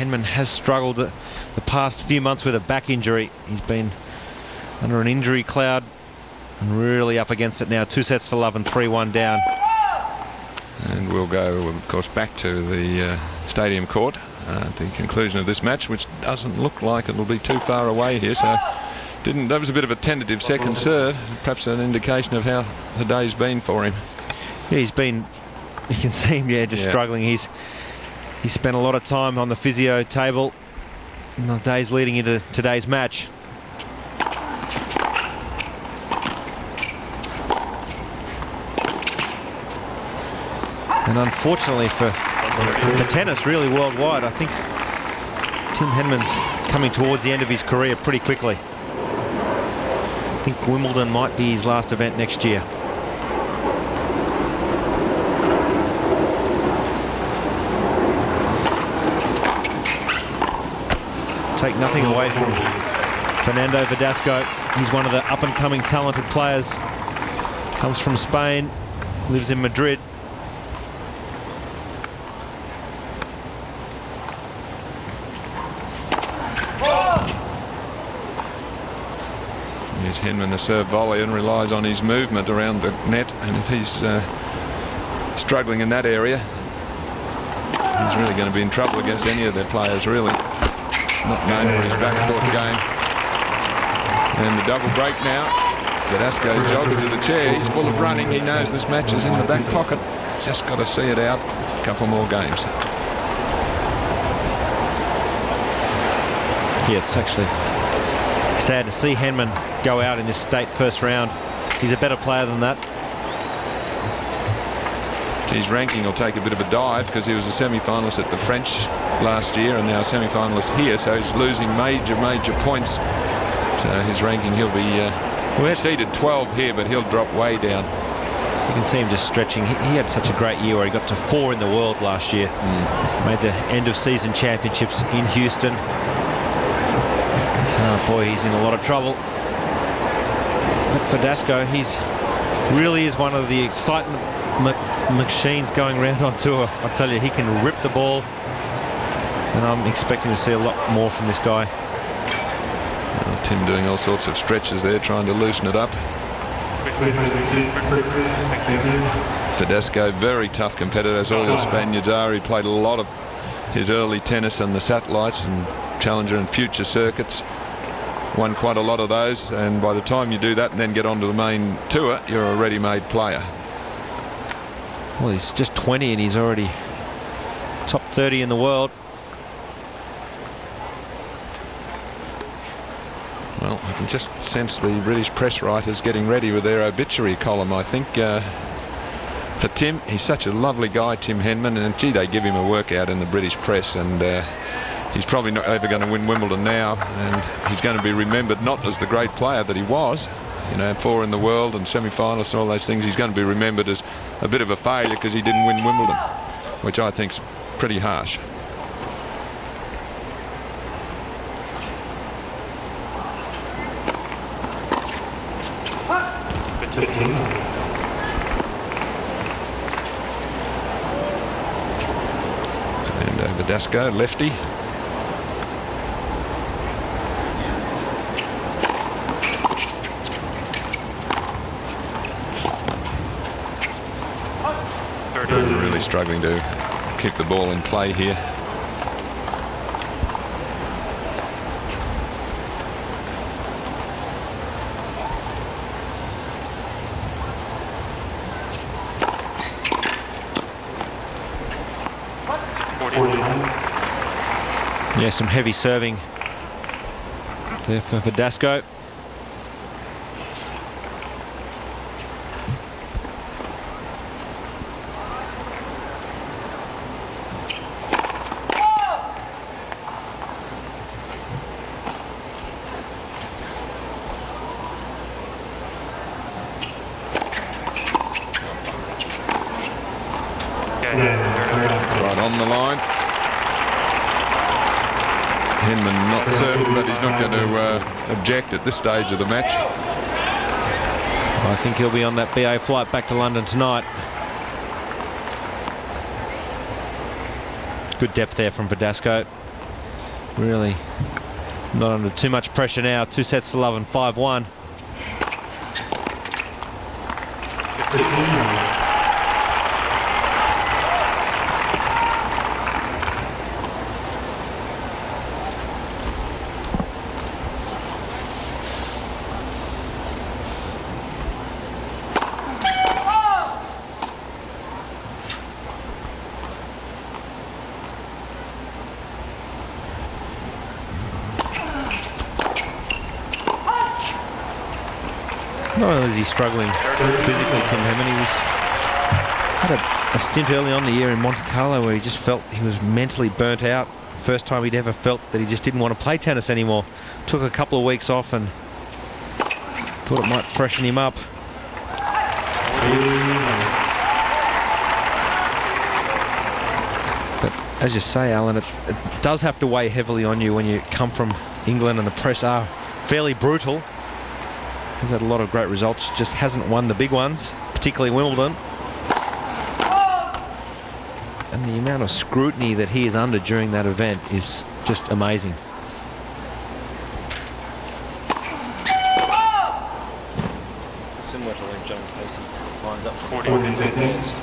Henman has struggled the past few months with a back injury. He's been under an injury cloud and really up against it now. 2-0 and 3-1 down. And we'll go, of course, back to the stadium court at the conclusion of this match, which doesn't look like it'll be too far away here. So that was a bit of a tentative second serve, perhaps an indication of how the day's been for him. Yeah, he's been, you can see him, struggling. He's spent a lot of time on the physio table in the days leading into today's match. And unfortunately for tennis, really worldwide, I think Tim Henman's coming towards the end of his career pretty quickly. I think Wimbledon might be his last event next year. Take nothing away from Fernando Verdasco. He's one of the up-and-coming talented players. Comes from Spain, lives in Madrid. Here's Henman, the serve volley, and relies on his movement around the net, and if he's struggling in that area, he's really going to be in trouble against any of their players, really. Not known for his backcourt game. And the double break now. Verdasco's jogged to the chair. He's full of running. He knows this match is in the back pocket. Just got to see it out. A couple more games. Yeah, it's actually sad to see Henman go out in this state first round. He's a better player than that. His ranking will take a bit of a dive because he was a semi-finalist at the French last year and now a semi-finalist here, so he's losing major points. So his ranking, he'll be seeded 12 here, but he'll drop way down. You can see him just stretching. He had such a great year where he got to 4 in the world last year. Made the end of season championships in Houston. Oh boy, he's in a lot of trouble. But Verdasco, he's really is one of the excitement machines going around on tour. I tell you, he can rip the ball, and I'm expecting to see a lot more from this guy. Well, Tim doing all sorts of stretches there, trying to loosen it up. Verdasco, very tough competitor, as all the Spaniards are. He played a lot of his early tennis on the satellites and Challenger and Future circuits. Won quite a lot of those, and by the time you do that and then get onto the main tour, you're a ready-made player. Well, he's just 20 and he's already top 30 in the world. Well, I can just sense the British press writers getting ready with their obituary column, I think. For Tim, he's such a lovely guy, Tim Henman, and gee, they give him a workout in the British press, and he's probably not ever going to win Wimbledon now, and he's going to be remembered not as the great player that he was. You know, 4 in the world and semi-finalists and all those things. He's going to be remembered as a bit of a failure because he didn't win Wimbledon, which I think's pretty harsh. And Verdasco, lefty. Really struggling to keep the ball in play here. Yeah, some heavy serving there for Verdasco. Right on the line. Henman not certain, but he's not going to object at this stage of the match. I think he'll be on that BA flight back to London tonight. Good depth there from Verdasco. Really not under too much pressure now. 2 sets to love and 5-1. Not only is he struggling physically, Tim Henman, he had a stint early on in the year in Monte Carlo where he just felt he was mentally burnt out. First time he'd ever felt that he just didn't want to play tennis anymore. Took a couple of weeks off and thought it might freshen him up. But as you say, Alan, it does have to weigh heavily on you when you come from England and the press are fairly brutal. He's had a lot of great results, just hasn't won the big ones, particularly Wimbledon. And the amount of scrutiny that he is under during that event is just amazing. Similar to when John Casey lines up for 40 minutes.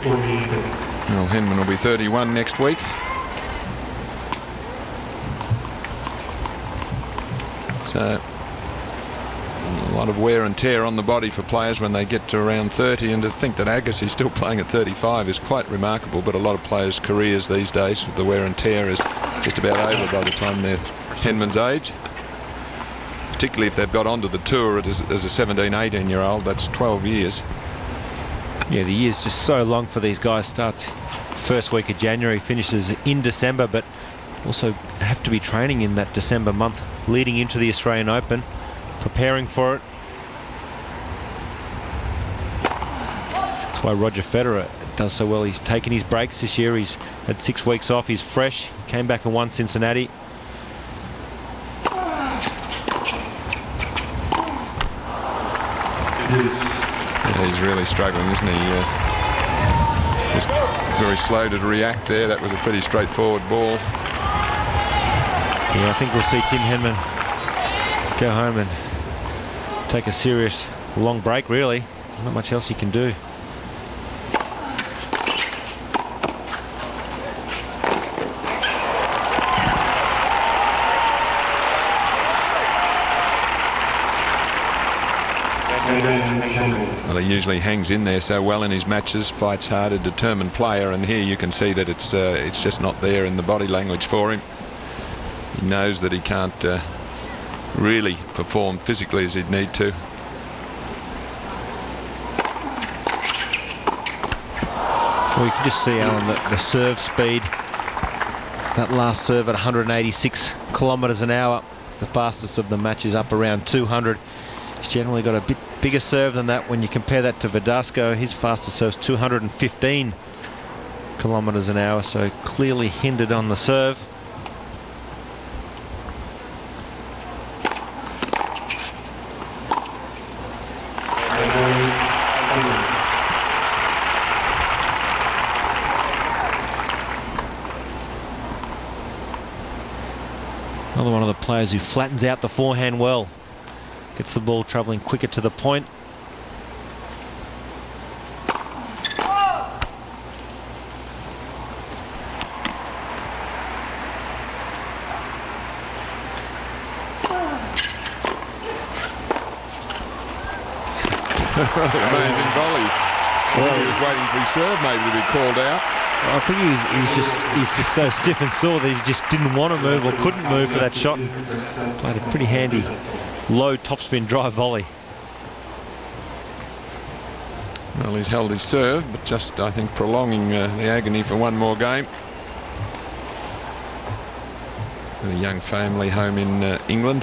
Well, Henman will be 31 next week. So a lot of wear and tear on the body for players when they get to around 30, and to think that Agassi's still playing at 35 is quite remarkable. But a lot of players' careers these days, the wear and tear is just about over by the time they're Henman's age. Particularly if they've got onto the tour as a 17, 18-year-old, that's 12 years. Yeah, the year's just so long for these guys. Starts first week of January, finishes in December, but also have to be training in that December month leading into the Australian Open, preparing for it. That's why Roger Federer does so well. He's taken his breaks this year. He's had 6 weeks off. He's fresh. Came back and won Cincinnati. Yeah, he's really struggling, isn't he? Just very slow to react there. That was a pretty straightforward ball. Yeah, I think we'll see Tim Henman go home and take a serious long break, really. There's not much else he can do. Well, he usually hangs in there so well in his matches, fights hard, a determined player, and here you can see that it's just not there in the body language for him. He knows that he can't really perform physically as he'd need to. Well, you can just see, Alan, the serve speed. That last serve at 186 kilometres an hour, the fastest of the match is up around 200. He's generally got a bit bigger serve than that. When you compare that to Verdasco, his fastest serve is 215 kilometres an hour, so clearly hindered on the serve. Another one of the players who flattens out the forehand well. Gets the ball travelling quicker to the point. Amazing volley. Well, he was waiting for his serve maybe to be called out. I think he's just so stiff and sore that he just didn't want to move or couldn't move for that shot. Played a pretty handy low topspin drive volley. Well, he's held his serve, but just, I think, prolonging the agony for one more game. With a young family home in England.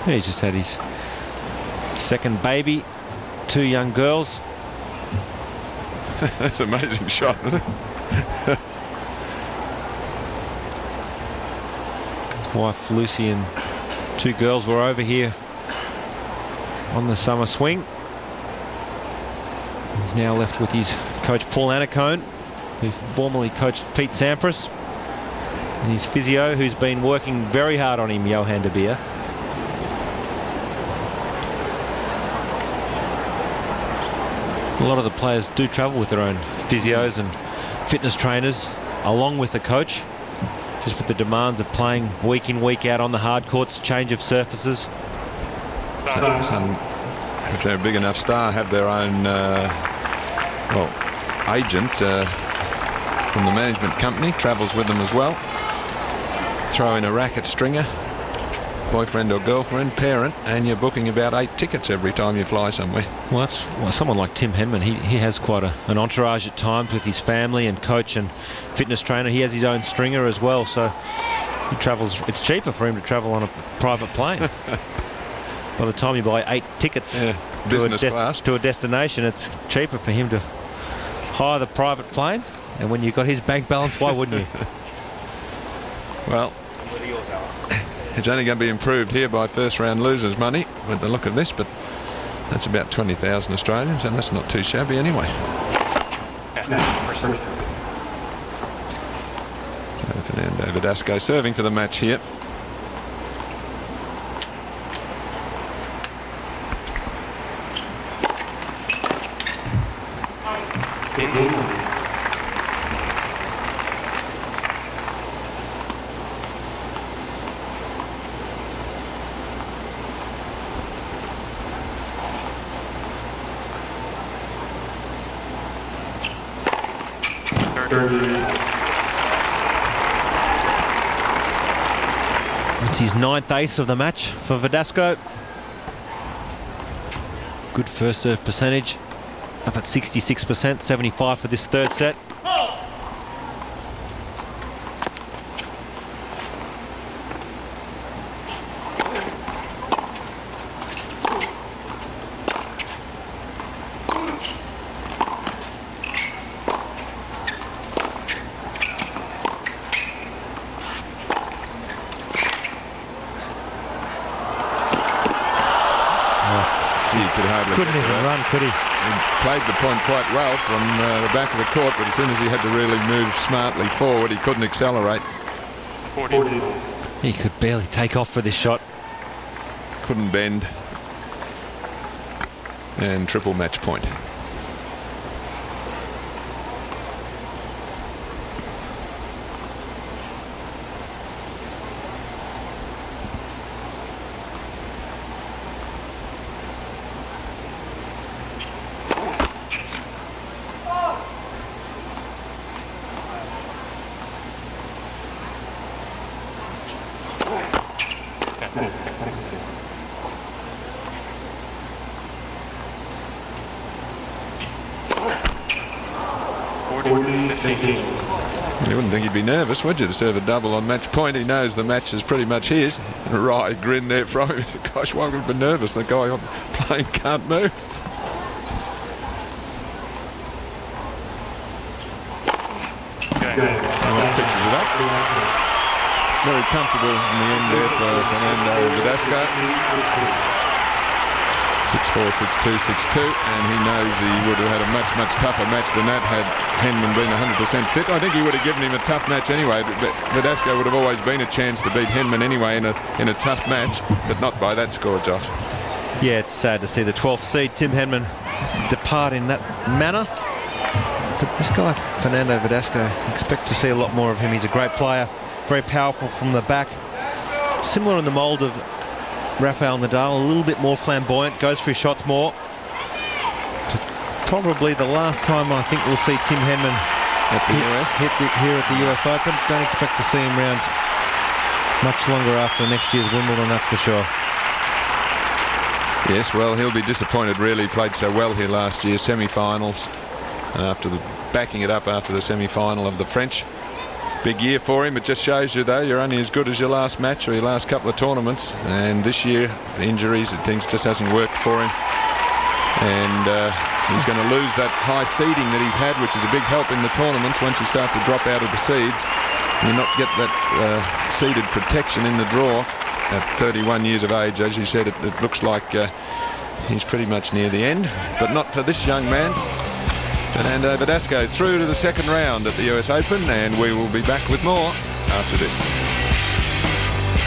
Yeah, he's just had his second baby, 2 young girls. That's an amazing shot, isn't it? Wife Lucy and 2 girls were over here on the summer swing. He's now left with his coach Paul Annacone, who formerly coached Pete Sampras, and his physio, who's been working very hard on him, Johan de Beer. A lot of the players do travel with their own physios and fitness trainers, along with the coach, just with the demands of playing week in, week out on the hard courts, change of surfaces. Some, if they're a big enough star, have their own agent from the management company, travels with them as well. Throw in a racket stringer, boyfriend or girlfriend, parent, and you're booking about 8 tickets every time you fly somewhere. Well, someone like Tim Henman, he has quite an entourage at times with his family and coach and fitness trainer. He has his own stringer as well, so he travels. It's cheaper for him to travel on a private plane. By the time you buy 8 tickets to a destination, it's cheaper for him to hire the private plane. And when you've got his bank balance, why wouldn't you? Well, it's only going to be improved here by first round losers money with the look of this, but that's about 20,000 Australians, and that's not too shabby anyway. So Fernando Verdasco serving for the match here. It's his 9th ace of the match for Verdasco. Good first serve percentage, up at 66%, 75 for this 3rd set. Couldn't even run, could he? He played the point quite well from the back of the court, but as soon as he had to really move smartly forward, he couldn't accelerate. He could barely take off for this shot. Couldn't bend. And triple match point. You wouldn't think he'd be nervous, would you, to serve a double on match point? He knows the match is pretty much his. A wry grin there from him. Gosh, why would he be nervous? The guy on the plane can't move. Fixes it up. Very comfortable in the end there for Fernando Verdasco. 6-4, 6-2, 6-2, and he knows he would have had a much tougher match than that had Henman been 100% fit. I think he would have given him a tough match anyway, but Verdasco would have always been a chance to beat Henman anyway in a tough match, but not by that score, Josh. Yeah, it's sad to see the 12th seed, Tim Henman, depart in that manner. But this guy, Fernando Verdasco, expect to see a lot more of him. He's a great player, very powerful from the back. Similar in the mould of Rafael Nadal, a little bit more flamboyant, goes for his shots more. Probably the last time I think we'll see Tim Henman hit here at the US Open. Don't expect to see him around much longer after next year's Wimbledon, that's for sure. Yes, well, he'll be disappointed really. He played so well here last year, semi-finals, after backing it up after the semi-final of the French. Big year for him. It just shows you, though, you're only as good as your last match or your last couple of tournaments. And this year, injuries and things just hasn't worked for him. And he's going to lose that high seeding that he's had, which is a big help in the tournaments. Once you start to drop out of the seeds, you not get that seeded protection in the draw. At 31 years of age, as you said, it looks like he's pretty much near the end, but not for this young man. Fernando Verdasco through to the second round at the US Open, and we will be back with more after this.